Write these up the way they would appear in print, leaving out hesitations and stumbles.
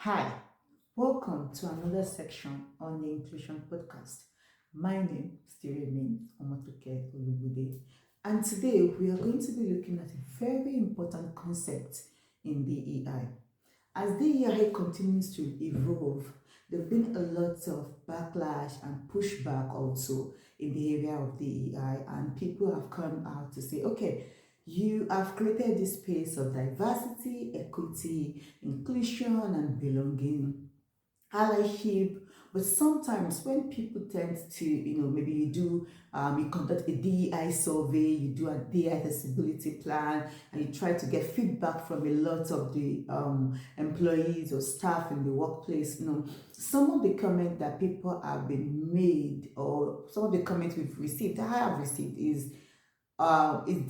Hi, welcome to another section on the Inclusion Podcast. My name still remains Omotoke Olubude, and today we are going to be looking at a very important concept in DEI. As DEI continues to evolve, there have been a lot of backlash and pushback also in the area of DEI, and people have come out to say, okay, you have created this space of diversity, equity, inclusion, and belonging, allyship. But sometimes when people tend to, maybe you conduct a DEI survey, you do a DEI accessibility plan, and you try to get feedback from a lot of the employees or staff in the workplace. Some of the comments that people have been made, or some of the comments we've received, that I have received, is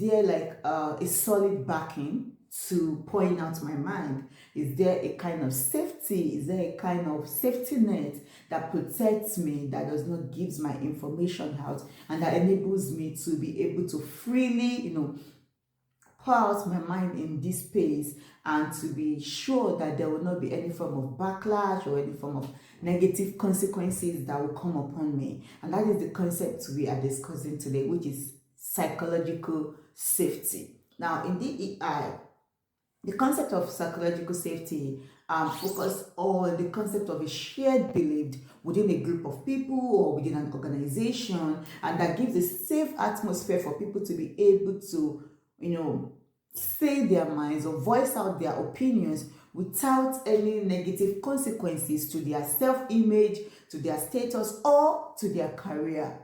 there like a solid backing to point out my mind? Is there a kind of safety? Is there a kind of safety net that protects me, that does not gives my information out, and that enables me to be able to freely, pour out my mind in this space, and to be sure that there will not be any form of backlash or any form of negative consequences that will come upon me? And that is the concept we are discussing today, which is psychological safety. Now, in DEI, the concept of psychological safety focus on the concept of a shared belief within a group of people or within an organization, and that gives a safe atmosphere for people to be able to, say their minds or voice out their opinions without any negative consequences to their self-image, to their status, or to their career.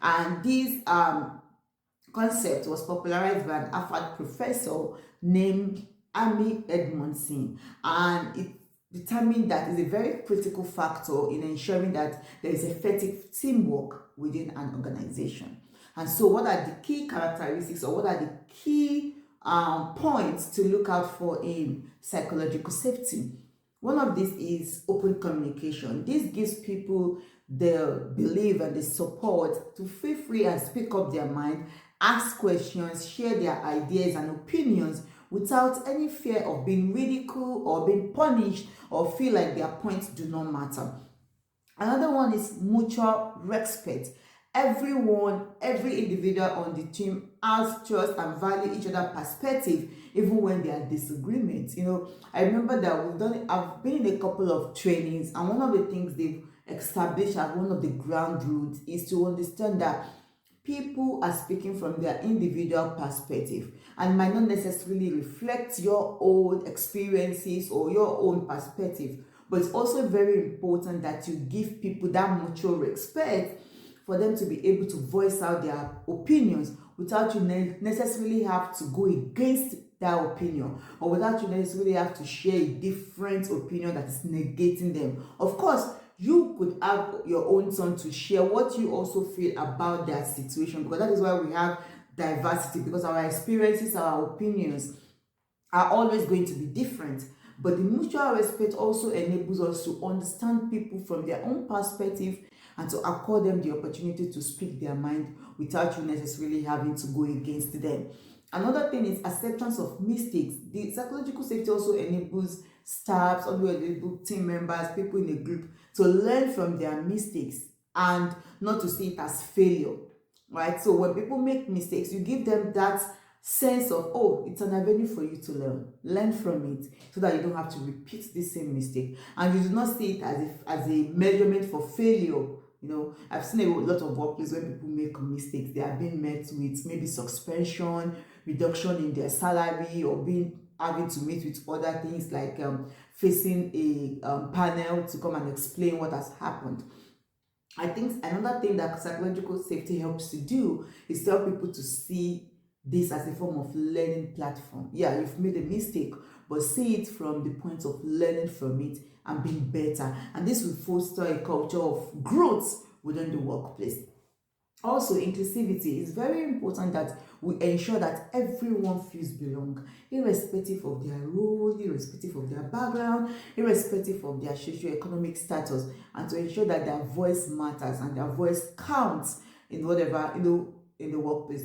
And this concept was popularized by an Harvard professor named Amy Edmondson, and it determined that is a very critical factor in ensuring that there is effective teamwork within an organization. And so, what are the key characteristics, or what are the key points to look out for in psychological safety? One of these is open communication. This gives people the belief and the support to feel free and speak up their mind, ask questions, share their ideas and opinions without any fear of being ridiculed or being punished, or feel like their points do not matter. Another one is mutual respect. Every individual on the team has trust and value each other's perspective, even when there are disagreements. I remember that I've been in a couple of trainings, and one of the things they've established as one of the ground rules is to understand that people are speaking from their individual perspective and might not necessarily reflect your own experiences or your own perspective. But it's also very important that you give people that mutual respect for them to be able to voice out their opinions without you necessarily have to go against that opinion, or without you necessarily have to share a different opinion that is negating them. Of course, you could have your own turn to share what you also feel about that situation, because that is why we have diversity, because our experiences, our opinions are always going to be different. But the mutual respect also enables us to understand people from their own perspective and to accord them the opportunity to speak their mind without you necessarily having to go against them. Another thing is acceptance of mistakes. The psychological safety also enables staffs, also team members, people in a group to learn from their mistakes and not to see it as failure, right? So when people make mistakes, you give them that sense of, oh, it's an avenue for you to learn from it, so that you don't have to repeat the same mistake, and you do not see it as a measurement for failure. I've seen a lot of workplaces when people make mistakes, they are being met with maybe suspension, reduction in their salary, or having to meet with other things like facing a panel to come and explain what has happened. I think another thing that psychological safety helps to do is to help people to see this as a form of learning platform. Yeah, you've made a mistake, but see it from the point of learning from it and being better. And this will foster a culture of growth within the workplace. Also, inclusivity is very important, that we ensure that everyone feels belong, irrespective of their role, irrespective of their background, irrespective of their socio-economic status, and to ensure that their voice matters and their voice counts in whatever, in the workplace.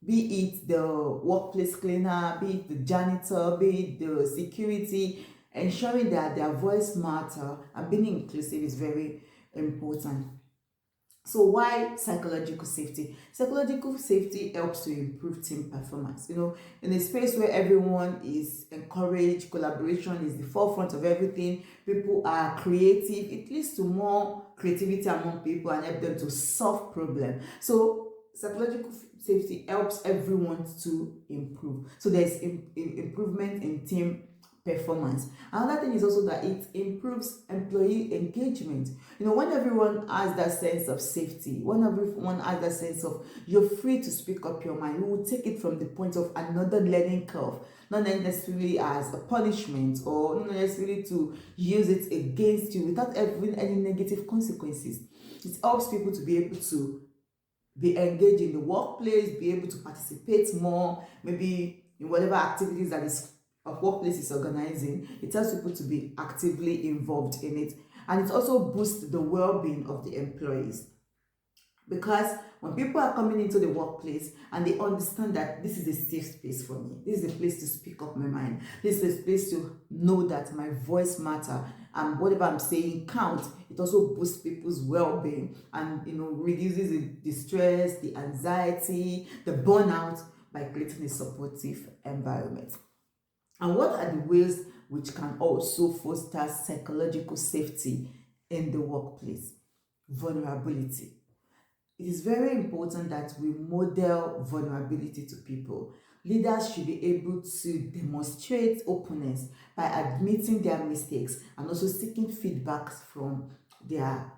Be it the workplace cleaner, be it the janitor, be it the security, ensuring that their voice matter and being inclusive is very important. So why psychological safety? Psychological safety helps to improve team performance. In a space where everyone is encouraged, collaboration is the forefront of everything, people are creative, it leads to more creativity among people and help them to solve problems. So psychological safety helps everyone to improve. So there's improvement in team performance. Another thing is also that it improves employee engagement. When everyone has that sense of safety, when everyone has that sense of you're free to speak up your mind, we will take it from the point of another learning curve, not necessarily as a punishment or not necessarily to use it against you without having any negative consequences. It helps people to be able to be engaged in the workplace, be able to participate more, maybe in whatever activities that is of workplace is organizing. It helps people to be actively involved in it, and it also boosts the well-being of the employees, because when people are coming into the workplace and they understand that this is a safe space for me, this is a place to speak up my mind, this is a place to know that my voice matter and whatever I'm saying counts, it also boosts people's well-being and reduces the stress, the anxiety, the burnout by creating a supportive environment. And what are the ways which can also foster psychological safety in the workplace? Vulnerability. It is very important that we model vulnerability to people. Leaders should be able to demonstrate openness by admitting their mistakes and also seeking feedback from their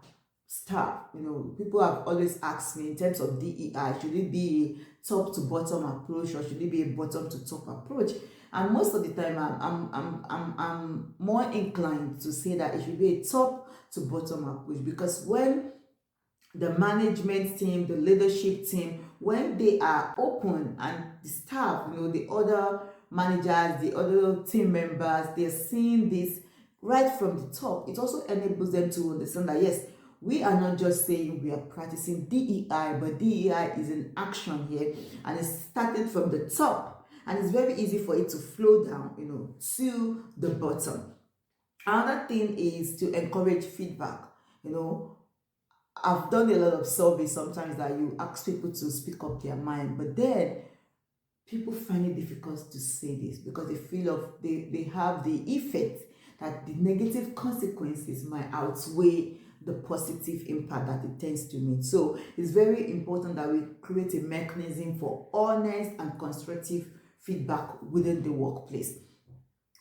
staff. People have always asked me in terms of DEI, should it be a top to bottom approach or should it be a bottom to top approach? And most of the time, I'm more inclined to say that it should be a top to bottom approach, because when the management team, the leadership team, when they are open and the staff, the other managers, the other team members, they're seeing this right from the top, it also enables them to understand that yes, we are not just saying we are practicing DEI, but DEI is in action here and it's started from the top, and it's very easy for it to flow down, to the bottom. Another thing is to encourage feedback. I've done a lot of surveys sometimes that you ask people to speak up their mind, but then people find it difficult to say this because they feel they have the effect that the negative consequences might outweigh the positive impact that it tends to mean. So it's very important that we create a mechanism for honest and constructive feedback within the workplace.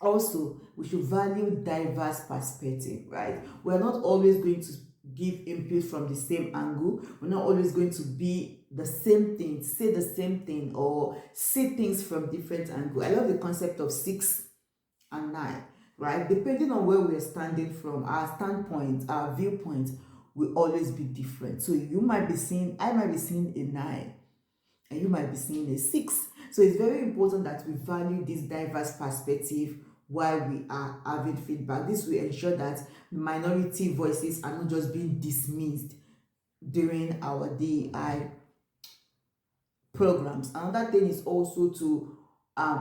Also, we should value diverse perspective, right? We're not always going to give input from the same angle. We're not always going to be the same thing, say the same thing, or see things from different angles. I love the concept of 6 and 9, right? Depending on where we're standing from, our standpoint, our viewpoint will always be different. So I might be seeing a 9, and you might be seeing a 6. So it's very important that we value this diverse perspective while we are having feedback. This will ensure that minority voices are not just being dismissed during our DEI programs. Another thing is also to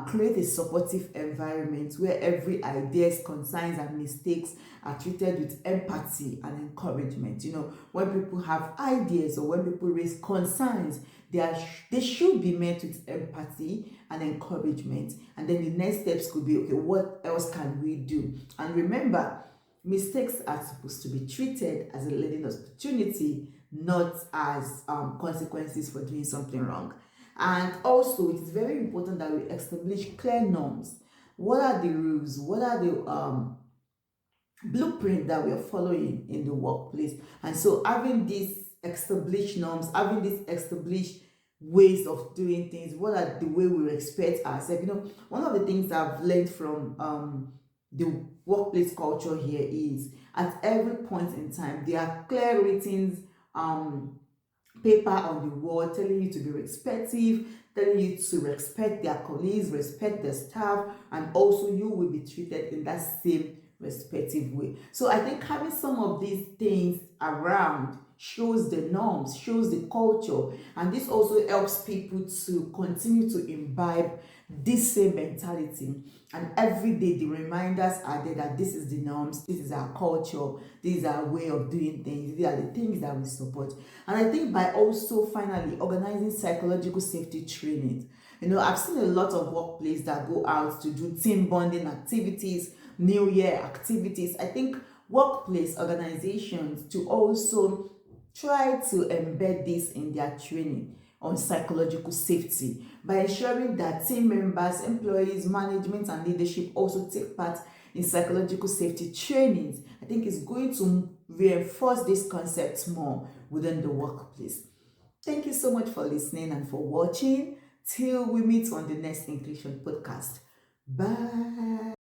create a supportive environment where every ideas, concerns, and mistakes are treated with empathy and encouragement. When people have ideas or when people raise concerns, they should be met with empathy and encouragement. And then the next steps could be, okay, what else can we do? And remember, mistakes are supposed to be treated as a learning opportunity, not as consequences for doing something wrong. And also, it is very important that we establish clear norms. What are the rules? What are the blueprint that we are following in the workplace? And so having these established norms, having these established ways of doing things, what are the way we respect ourselves? One of the things I've learned from the workplace culture here is at every point in time there are clear written paper on the wall telling you to be respectful, telling you to respect their colleagues, respect the staff, and also you will be treated in that same respective way. So I think having some of these things around shows the norms, shows the culture, and this also helps people to continue to imbibe this same mentality. And every day the reminders are there that this is the norms, this is our culture, this is our way of doing things, these are the things that we support. And I think by also finally organizing psychological safety training, I've seen a lot of workplaces that go out to do team bonding activities, new year activities. I think workplace organizations to also try to embed this in their training on psychological safety by ensuring that team members, employees, management, and leadership also take part in psychological safety trainings. I think it's going to reinforce this concept more within the workplace. Thank you so much for listening and for watching. Till we meet on the next Inclusion podcast. Bye.